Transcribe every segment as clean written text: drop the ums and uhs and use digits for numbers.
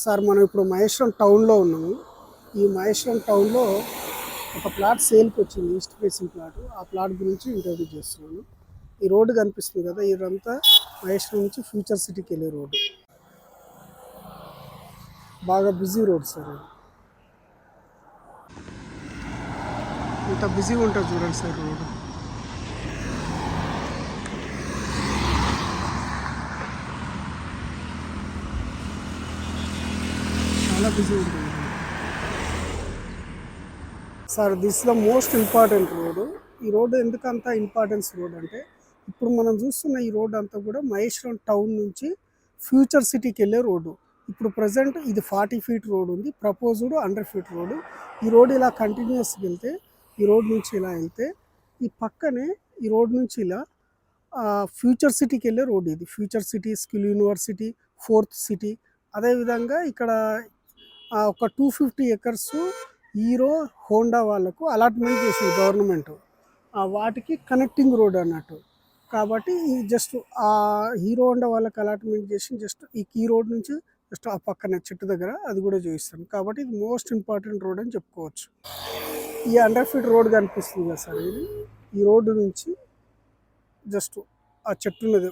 Sir మనం ఇప్పుడు మహేశ్వరం టౌన్లో ఉన్నాము. ఈ మహేశ్వరం టౌన్లో ఒక ప్లాట్ సేల్కి వచ్చింది, ఈస్ట్ ఫేసింగ్ ప్లాట్. ఆ ప్లాట్ గురించి ఇంటర్వ్యూ చేస్తున్నాను. ఈ రోడ్డు కనిపిస్తుంది కదా, ఇదంతా మహేశ్వరం నుంచి ఫ్యూచర్ సిటీకి వెళ్ళే రోడ్డు. బాగా బిజీ రోడ్ సార్ ఇది. ఇంత బిజీగా ఉంటుంది చూడండి సార్ రోడ్డు. చాలా బిజీ ఉంటుంది sir. This the most important road. ఈ రోడ్డు ఎందుకు అంత ఇంపార్టెన్స్ రోడ్ అంటే, ఇప్పుడు మనం చూస్తున్న ఈ రోడ్ అంతా కూడా మహేశ్వరం టౌన్ నుంచి ఫ్యూచర్ సిటీకి వెళ్ళే రోడ్డు. ఇప్పుడు ప్రజెంట్ ఇది 40 ఫీట్ రోడ్ ఉంది, ప్రపోజ్డ్ 100 ఫీట్ రోడ్డు. ఈ రోడ్ ఇలా కంటిన్యూస్గా వెళ్తే, ఈ రోడ్ నుంచి ఇలా వెళ్తే, ఈ పక్కనే ఈ రోడ్ నుంచి ఇలా ఫ్యూచర్ సిటీకి వెళ్ళే రోడ్ ఇది. Future city, skill university, fourth city. అదేవిధంగా ఇక్కడ ఒక 250 ఎకర్స్ హీరో హోండా వాళ్ళకు అలాట్మెంట్ చేసింది గవర్నమెంట్. వాటికి కనెక్టింగ్ రోడ్ అన్నట్టు. కాబట్టి ఈ జస్ట్ ఆ హీరో హోండా వాళ్ళకి అలాట్మెంట్ చేసి జస్ట్ ఈ రోడ్ నుంచి జస్ట్ ఆ పక్కన చెట్టు దగ్గర అది కూడా చూపిస్తాను. కాబట్టి ఇది మోస్ట్ ఇంపార్టెంట్ రోడ్ అని చెప్పుకోవచ్చు. ఈ 100 ఫీట్ రోడ్ కనిపిస్తుంది కదా సార్, ఇది ఈ రోడ్డు నుంచి జస్ట్ ఆ చెట్టు ఉన్నది,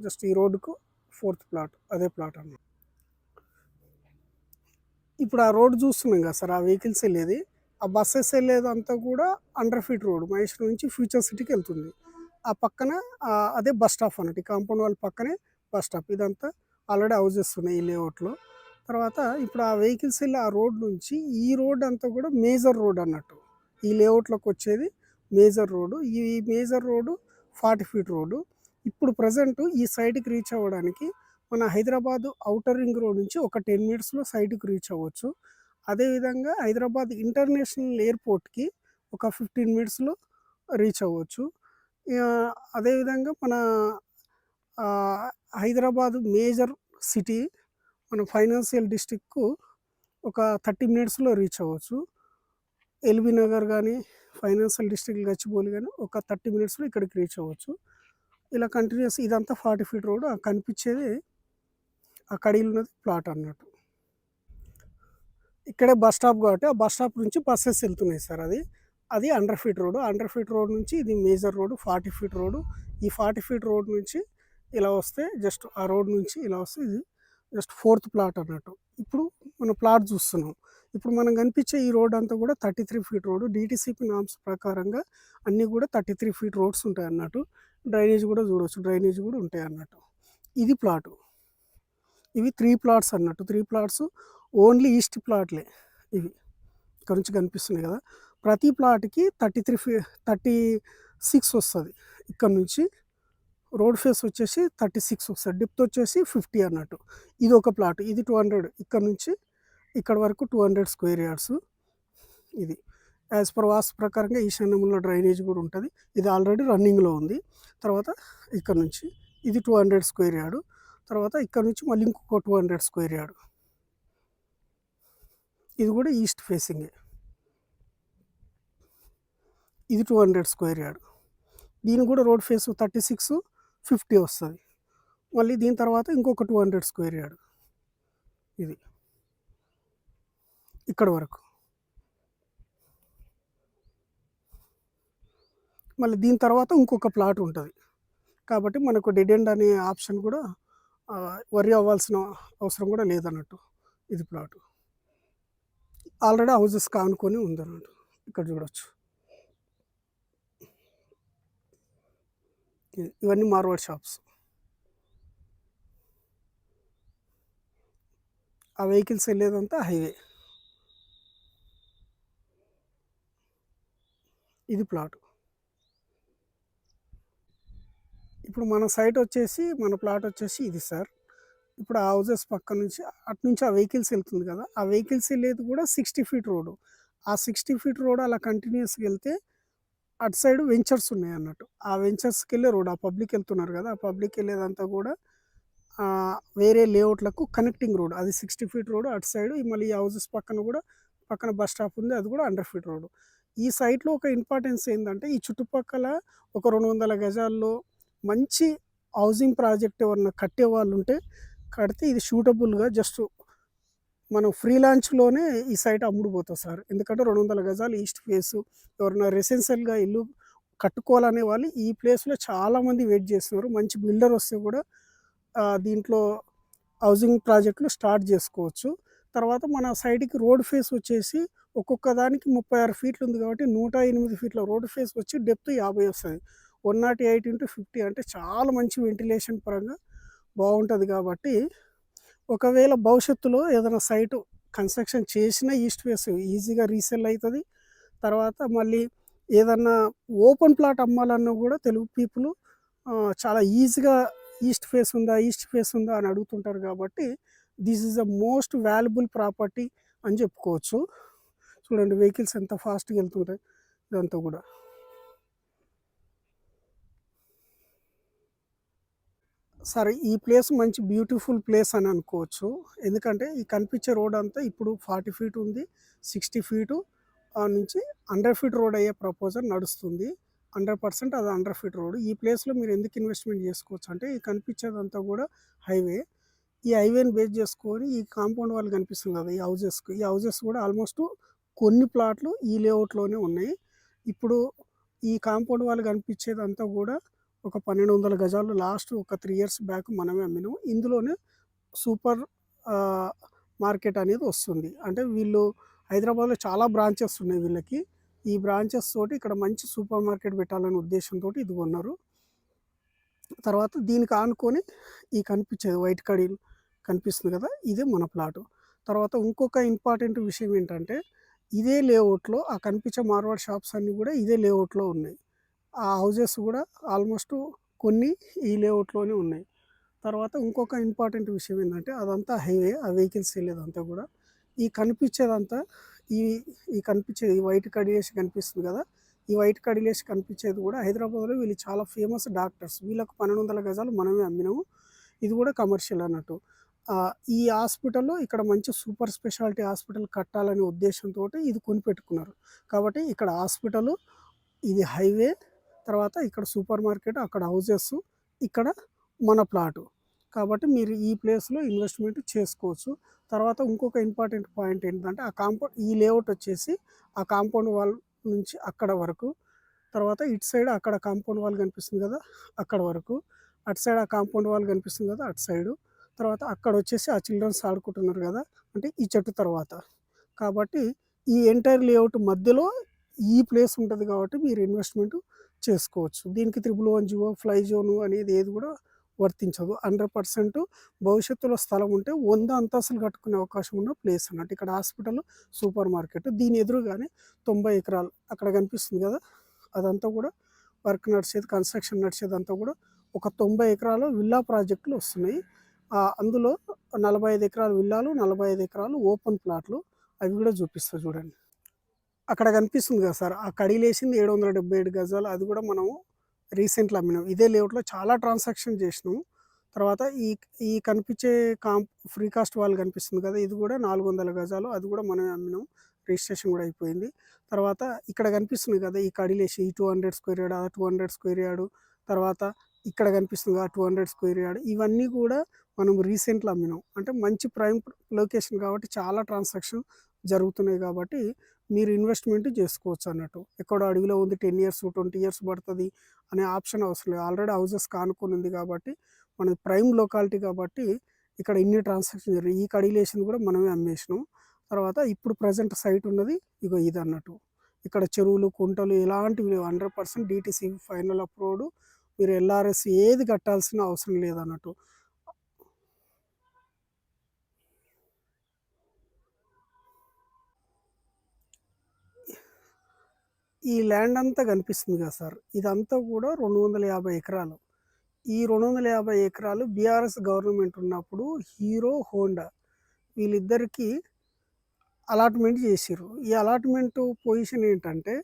జస్ట్ ఈ రోడ్డుకు 4th ప్లాట్, అదే ప్లాట్ అన్నమాట. ఇప్పుడు ఆ రోడ్ చూస్తున్నాం కదా సార్, ఆ వెహికల్స్ వెళ్ళేది, ఆ బస్సెస్ వెళ్ళేది అంతా కూడా 100 ఫీట్ రోడ్ మహేశ్వరం నుంచి ఫ్యూచర్ సిటీకి వెళ్తుంది. ఆ పక్కన అదే బస్ స్టాప్ అన్నట్టు. ఈ కాంపౌండ్ వాళ్ళ పక్కనే బస్ స్టాప్. ఇదంతా ఆల్రెడీ హౌజెస్ ఉన్నాయి ఈ లేఅవుట్లో. తర్వాత ఇప్పుడు ఆ వెహికల్స్ వెళ్ళి ఆ రోడ్ నుంచి ఈ రోడ్ అంతా కూడా మేజర్ రోడ్ అన్నట్టు. ఈ లేఅవుట్లోకి వచ్చేది మేజర్ రోడ్డు. ఈ మేజర్ రోడ్డు 40 ఫీట్ రోడ్డు. ఇప్పుడు ప్రజెంట్ ఈ సైడ్కి రీచ్ అవ్వడానికి మన హైదరాబాద్ ఔటర్ రింగ్ రోడ్ నుంచి ఒక 10 మినిట్స్లో సైట్కి రీచ్ అవ్వచ్చు. అదేవిధంగా హైదరాబాద్ ఇంటర్నేషనల్ ఎయిర్పోర్ట్కి ఒక 15 మినిట్స్లో రీచ్ అవ్వచ్చు. అదేవిధంగా మన హైదరాబాద్ మేజర్ సిటీ, మన ఫైనాన్షియల్ డిస్ట్రిక్ట్కు ఒక 30 మినిట్స్లో రీచ్ అవ్వచ్చు. ఎల్బీ నగర్ కానీ, ఫైనాన్షియల్ డిస్ట్రిక్ట్ గచ్చిబౌలి కానీ ఒక 30 మినిట్స్లో ఇక్కడికి రీచ్ అవ్వచ్చు. ఇలా కంటిన్యూస్ ఇదంతా 40 ఫీట్ రోడ్. కనిపించేది ఆ కడీలు ఉన్నది ప్లాట్ అన్నట్టు. ఇక్కడే బస్ స్టాప్ కాబట్టి ఆ బస్ స్టాప్ నుంచి బస్సెస్ వెళ్తున్నాయి సార్. అది 100 ఫీట్ రోడ్. 100 ఫీట్ రోడ్ నుంచి ఇది మేజర్ రోడ్ 40 ఫీట్ రోడ్. ఈ 40 ఫీట్ రోడ్ నుంచి ఇలా వస్తే జస్ట్ ఆ రోడ్ నుంచి ఇలా వస్తే ఇది జస్ట్ 4th ప్లాట్ అన్నట్టు. ఇప్పుడు మనం ప్లాట్ చూస్తున్నాం. ఇప్పుడు మనం కనిపించే ఈ రోడ్ అంతా కూడా 33 ఫీట్ రోడ్. డిటిసిపి నామ్స్ ప్రకారంగా అన్నీ కూడా 33 ఫీట్ రోడ్స్ ఉంటాయి అన్నట్టు. డ్రైనేజ్ కూడా చూడవచ్చు, డ్రైనేజ్ కూడా ఉంటాయి అన్నట్టు. ఇది ప్లాటు. ఇవి 3 ప్లాట్స్ అన్నట్టు. 3 ప్లాట్స్ ఓన్లీ ఈస్ట్ ప్లాట్లే ఇవి. ఇక్కడ నుంచి కనిపిస్తున్నాయి కదా. ప్రతి ప్లాట్కి 36 వస్తుంది. ఇక్కడ నుంచి రోడ్ ఫేస్ వచ్చేసి 36 వస్తుంది. డెప్త్ వచ్చేసి 50 అన్నట్టు. ఇది ఒక ప్లాట్, ఇది 200. ఇక్కడ నుంచి ఇక్కడ వరకు 200 స్క్వేర్ యార్డ్స్. ఇది యాజ్ పర్ వాస్తు ప్రకారంగా ఈశాన్యంలో డ్రైనేజ్ కూడా ఉంటుంది. ఇది ఆల్రెడీ రన్నింగ్లో ఉంది. తర్వాత ఇక్కడ నుంచి ఇది 200 స్క్వేర్ యార్డు. తర్వాత ఇక్కడ నుంచి మళ్ళీ ఇంకొక 200 స్క్వేర్ యార్డు. ఇది కూడా ఈస్ట్ ఫేసింగే. ఇది 200 స్క్వేర్ యార్డు. దీని కూడా రోడ్ ఫేస్ 36, 50 వస్తుంది. మళ్ళీ దీని తర్వాత ఇంకొక 200 స్క్వేర్ యార్డు. ఇది ఇక్కడ వరకు. మళ్ళీ దీని తర్వాత ఇంకొక ప్లాట్ ఉంటుంది. కాబట్టి మనకు డెడ్ ఎండ్ అనే ఆప్షన్ కూడా వరి అవ్వాల్సిన అవసరం కూడా లేదన్నట్టు. ఇది ప్లాటు ఆల్రెడీ హౌజెస్ కానుకొని ఉందన్నట్టు. ఇక్కడ చూడవచ్చు. ఇవన్నీ మార్వాడ్ షాప్స్. ఆ వెహికల్స్ వెళ్ళేదంతా హైవే. ఇది ప్లాట్. ఇప్పుడు మన సైట్ వచ్చేసి, మన ప్లాట్ వచ్చేసి ఇది సార్. ఇప్పుడు ఆ హౌజెస్ పక్క నుంచి అటు నుంచి ఆ వెహికల్స్ వెళ్తుంది కదా, ఆ వెహికల్స్ వెళ్ళేది కూడా 60 ఫీట్ రోడ్డు. ఆ 60 ఫీట్ రోడ్ అలా కంటిన్యూస్గా వెళ్తే అటు సైడ్ వెంచర్స్ ఉన్నాయి అన్నట్టు. ఆ వెంచర్స్కి వెళ్ళే రోడ్, ఆ పబ్లిక్ వెళ్తున్నారు కదా, ఆ పబ్లిక్ వెళ్ళేదంతా కూడా వేరే లేఅవుట్లకు కనెక్టింగ్ రోడ్. అది 60 ఫీట్ రోడ్ అటు సైడ్. మళ్ళీ ఈ హౌజెస్ పక్కన కూడా పక్కన బస్ స్టాప్ ఉంది, అది కూడా 100 ఫీట్ రోడ్. ఈ సైట్లో ఒక ఇంపార్టెన్స్ ఏంటంటే, ఈ చుట్టుపక్కల ఒక 200 గజాల్లో మంచి హౌసింగ్ ప్రాజెక్ట్ ఎవరన్నా కట్టే వాళ్ళు ఉంటే కడితే ఇది సూటబుల్‌గా జస్ట్ మనం ఫ్రీ లాంచ్‌లోనే ఈ సైట్ అమ్ముడుపోతది సార్. ఎందుకంటే 200 గజాలు ఈస్ట్ ఫేసు. ఎవరైనా రెసిడెన్షియల్‌గా ఇల్లు కట్టుకోవాలనే వాళ్ళు ఈ ప్లేస్‌లో చాలామంది వెయిట్ చేస్తున్నారు. మంచి బిల్డర్ వస్తే కూడా దీంట్లో హౌసింగ్ ప్రాజెక్ట్‌లు స్టార్ట్ చేసుకోవచ్చు. తర్వాత మన సైడ్‌కి రోడ్ ఫేస్ వచ్చేసి ఒక్కొక్క దానికి 36 ఫీట్లు ఉంది కాబట్టి 108 ఫీట్ల రోడ్ ఫేస్ వచ్చి డెప్త్ 50 వస్తది. 108x50 అంటే చాలా మంచి వెంటిలేషన్ పరంగా బావుంటది కాబట్టి, ఒకవేళ భవిష్యత్తులో ఏదైనా సైటు కన్‌స్ట్రక్షన్ చేసినా ఈస్ట్ ఫేస్ ఈజీగా రీసేల్ అయితది. తర్వాత మళ్ళీ ఏదన్నా ఓపెన్ ప్లాట్ అమ్మాలన్నా గూడా తెలుగు పీపుల్ చాలా ఈజీగా ఈస్ట్ ఫేస్ ఉందా? ఈస్ట్ ఫేస్ ఉందా? అని అడుగుతుంటారు గాబట్టి, this is the most valuable property అని జెప్పుకోవచ్చు. చూడండి వెహికల్స్ ఎంత ఫాస్ట్‌గా ఎళ్తుంటాయి ఇదంతా గూడా. సరే ఈ ప్లేస్ మంచి బ్యూటిఫుల్ ప్లేస్ అని అనుకోవచ్చు. ఎందుకంటే ఈ కనిపించే రోడ్ అంతా ఇప్పుడు 40 ఫీట్ ఉంది. 60 ఫీటు నుంచి 100 ఫీట్ రోడ్ అయ్యే ప్రపోజల్ నడుస్తుంది. 100% అది 100 ఫీట్ రోడ్. ఈ ప్లేస్‌లో మీరు ఎందుకు ఇన్వెస్ట్‌మెంట్ చేసుకోవచ్చు అంటే ఈ కనిపించేదంతా కూడా హైవే. ఈ హైవేని బేస్ చేసుకొని ఈ కాంపౌండ్ వాల్ కనిపిస్తుంది కదా! ఈ హౌసెస్ కూడా ఆల్మోస్ట్ కొన్ని ప్లాట్లు ఈ లేఅవుట్‌లోనే ఉన్నాయి. ఇప్పుడు ఈ కాంపౌండ్ వాల్ కనిపించేదంతా కూడా ఒక 1200 గజాలు లాస్ట్ ఒక 3 ఇయర్స్ బ్యాక్ మనమే అమ్మినాం. ఇందులోనే సూపర్ ఆహ్, మార్కెట్ అనేది వస్తుంది. అంటే వీళ్ళు హైదరాబాద్‌లో చాలా బ్రాంచెస్ ఉన్నాయి వీళ్ళకి. ఈ బ్రాంచెస్ తోటి ఇక్కడ మంచి సూపర్ మార్కెట్ పెట్టాలనే ఉద్దేశ్యంతోటి ఇది కొన్నారు. తర్వాత దీనికి ఆనుకొని ఈ కనిపించేది వైట్ కడీలు కనిపిస్తుంది కదా! ఇదే మన ప్లాటు. తర్వాత ఇంకొక ఇంపార్టెంట్ విషయం ఏంటంటే, ఇదే లేఅవుట్‌లో ఆ కనిపించే మార్వాడి షాప్స్ అన్నీ కూడా ఇదే లేఅవుట్‌లో ఉన్నాయి. ఆ హౌజెస్ కూడా ఆల్మోస్ట్ కొన్ని ఈ లేఅవుట్‌లోనే ఉన్నాయి. తర్వాత ఇంకొక ఇంపార్టెంట్ విషయం ఏందంటే అదంతా హైవే. ఆ వెహికల్స్ వెళ్ళేదంతా కూడా. ఈ కనిపించేదంతా ఈ ఈ కనిపించేది ఈ వైట్ కడిలేసి కనిపిస్తుంది కదా! ఈ వైట్ కడిలేసి కనిపించేది కూడా హైదరాబాద్‌లో వీళ్ళు చాలా ఫేమస్ డాక్టర్స్. వీళ్ళకి 1200 గజాలు మనమే అమ్మినాము. ఇది కూడా కమర్షియల్ అన్నట్టు. ఈ హాస్పిటల్‌లో ఇక్కడ మంచి సూపర్ స్పెషాలిటీ హాస్పిటల్ కట్టాలనే ఉద్దేశ్యంతోటి ఇది కొనిపెట్టుకున్నారు. కాబట్టి ఇక్కడ హాస్పిటలు, ఇది హైవే, తర్వాత ఇక్కడ సూపర్ మార్కెట్, అక్కడ హౌసెస్, ఇక్కడ మన ప్లాటు. కాబట్టి మీరు ఈ ప్లేస్‌లో ఇన్వెస్ట్‌మెంట్ చేసుకోవచ్చు. తర్వాత ఇంకొక ఇంపార్టెంట్ పాయింట్ ఏంటంటే ఆ కాంపౌండ్ ఈ లేఅవుట్ వచ్చేసి ఆ కాంపౌండ్ వాల్ నుంచి అక్కడ వరకు, తర్వాత ఇటు సైడ్ అక్కడ కాంపౌండ్ వాల్ కనిపిస్తుంది కదా! అక్కడ వరకు, అటు సైడ్ ఆ కాంపౌండ్ వాల్ కనిపిస్తుంది కదా! అటు సైడు. తర్వాత అక్కడొచ్చేసి ఆ చిల్డ్రన్స్ ఆడుకుంటున్నారు కదా! అంటే ఈ చెట్టు తర్వాత. కాబట్టి ఈ ఎంటైర్ లేఅవుట్ మధ్యలో ఈ ప్లేస్ ఉంటది కాబట్టి మీరు ఇన్వెస్ట్‌మెంట్ చేసుకోవచ్చు. దీనికి 311 జియో, ఫ్లై జోన్ అనేది ఏది కూడా వర్తించదు. 100% భవిష్యత్తులో స్థలం ఉంటే 100 అంతస్తులు కట్టుకునే అవకాశం ఉన్న ప్లేస్ అన్నట్టు. ఇక్కడ హాస్పిటల్, సూపర్ మార్కెట్. దీని ఎదురుగానే 90 ఎకరాలు అక్కడ కనిపిస్తుంది కదా! అదంతా కూడా వర్క్ నడిచేది, కన్‌స్ట్రక్షన్ నడిచేదంతా కూడా ఒక 90 ఎకరాలు విల్లా ప్రాజెక్టులు వస్తున్నాయి. అందులో 45 ఎకరాలు విల్లాలు, 45 ఎకరాలు ఓపెన్ ప్లాట్లు. అవి కూడా చూపిస్తా చూడండి. అక్కడ కనిపిస్తుంది కదా సార్! ఆ కడిలేసింది 777 గజాలు. అది కూడా మనం రీసెంట్‌లో అమ్మినాం. ఇదే లేఅవుట్‌లో చాలా ట్రాన్సాక్షన్ చేసినాం. తర్వాత ఈ ఈ కనిపించే ఫ్రీ కాస్ట్ వాల్ కనిపిస్తుంది కదా! ఇది కూడా 400 గజాలు. అది కూడా మనమే అమ్మినాం. రిజిస్ట్రేషన్ కూడా అయిపోయింది. తర్వాత ఇక్కడ కనిపిస్తుంది కదా! ఈ కడిలేసి ఈ 200 స్క్వేర్ యార్డ్, 200 స్క్వేర్ యార్డ్, తర్వాత ఇక్కడ కనిపిస్తుంది కదా! 200 స్క్వేర్ యార్డ్. ఇవన్నీ కూడా మనం రీసెంట్‌లో అమ్మినాం. అంటే మంచి ప్రైమ్ లొకేషన్ కాబట్టి చాలా ట్రాన్సాక్షన్ జరుగుతున్నాయి కాబట్టి మీరు ఇన్వెస్ట్‌మెంట్ చేసుకోవచ్చు అన్నట్టు. ఎక్కడో అడవిలో ఉంది 10 ఇయర్స్, 20 ఇయర్స్ పడతది అనే ఆప్షన్ అవసరం లేదు. ఆల్రెడీ హౌసెస్‌కి ఆనుకొని ఉంది కాబట్టి, మనది ప్రైమ్ లొకాలిటీ కాబట్టి ఇక్కడ ఇన్ని ట్రాన్సాక్షన్ జరిగాయి. ఈ కడిలేసింది కూడా మనమే అమ్మేసినాం. తర్వాత ఇప్పుడు ప్రెజెంట్ సైట్ ఉన్నది ఇగో ఇదన్నట్టు. ఇక్కడ చెరువులు, కుంటలు ఎలాంటివి లేవు. 100% డీటీసీ ఫైనల్ అప్రూవ్డ్. మీరు ఎల్ఆర్ఎస్ ఏది కట్టాల్సిన అవసరం లేదన్నట్టు. ఈ ల్యాండ్ అంతా కనిపిస్తుంది కదా సార్! ఇదంతా కూడా 250 ఎకరాలు. ఈ 250 ఎకరాలు బీఆర్ఎస్ గవర్నమెంట్ ఉన్నప్పుడు హీరో, హోండా వీళ్ళిద్దరికీ అలాట్‌మెంట్ చేసిర్రు. ఈ అలాట్‌మెంట్ పొజిషన్ ఏంటంటే,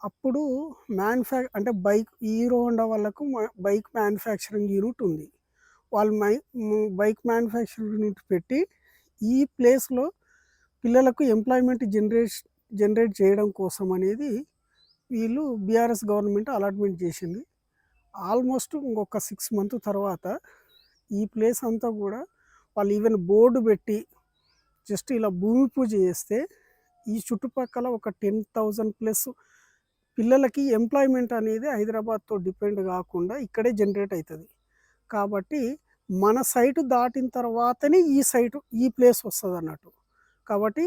అప్పుడు అంటే హీరో హోండా వాళ్ళకు బైక్ మ్యానుఫ్యాక్చరింగ్ యూనిట్ ఉంది. వాళ్ళు బైక్ మ్యానుఫ్యాక్చరింగ్ యూనిట్ పెట్టి, ఈ ప్లేస్‌లో పిల్లలకు ఎంప్లాయ్‌మెంట్ జనరేట్ చేయడం కోసం అనేది వీళ్ళు బీఆర్ఎస్ గవర్నమెంట్ అలాట్‌మెంట్ చేసింది. ఆల్మోస్ట్ ఇంకొక 6 మంత్ తర్వాత ఈ ప్లేస్ అంతా గూడా వాళ్ళు ఈవెన్ బోర్డు పెట్టి జస్ట్ ఇలా భూమి పూజ చేస్తే ఈ చుట్టుపక్కల ఒక 10,000 ప్లస్ పిల్లలకి ఎంప్లాయ్మెంట్ అనేది హైదరాబాద్తో డిపెండ్ కాకుండా ఇక్కడే జనరేట్ అవుతుంది. కాబట్టి మన సైటు దాటిన తర్వాతనే ఈ ప్లేస్ వస్తుంది అన్నట్టు. కాబట్టి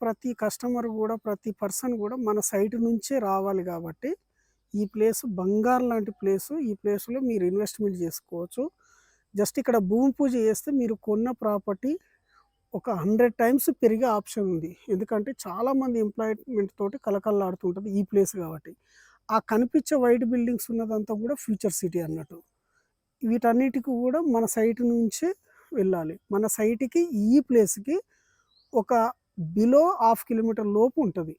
ప్రతి కస్టమర్ కూడా, ప్రతి పర్సన్ కూడా మన సైటు నుంచే రావాలి. కాబట్టి ఈ ప్లేస్ బంగారం లాంటి ప్లేసు. ఈ ప్లేస్లో మీరు ఇన్వెస్ట్మెంట్ చేసుకోవచ్చు. జస్ట్ ఇక్కడ భూమి పూజ చేస్తే మీరు కొన్న ప్రాపర్టీ ఒక 100 టైమ్స్ పెరిగే ఆప్షన్ ఉంది. ఎందుకంటే చాలామంది ఎంప్లాయ్మెంట్ తోటి కలకల్లాడుతుంటుంది ఈ ప్లేస్ కాబట్టి. ఆ కనిపించే వైట్ బిల్డింగ్స్ ఉన్నదంతా కూడా ఫ్యూచర్ సిటీ అన్నట్టు. వీటన్నిటికి కూడా మన సైట్ నుంచే వెళ్ళాలి. మన సైట్‌కి ఈ ప్లేస్‌కి ఒక బిలో హాఫ్ కిలోమీటర్ లోపు ఉంటుంది.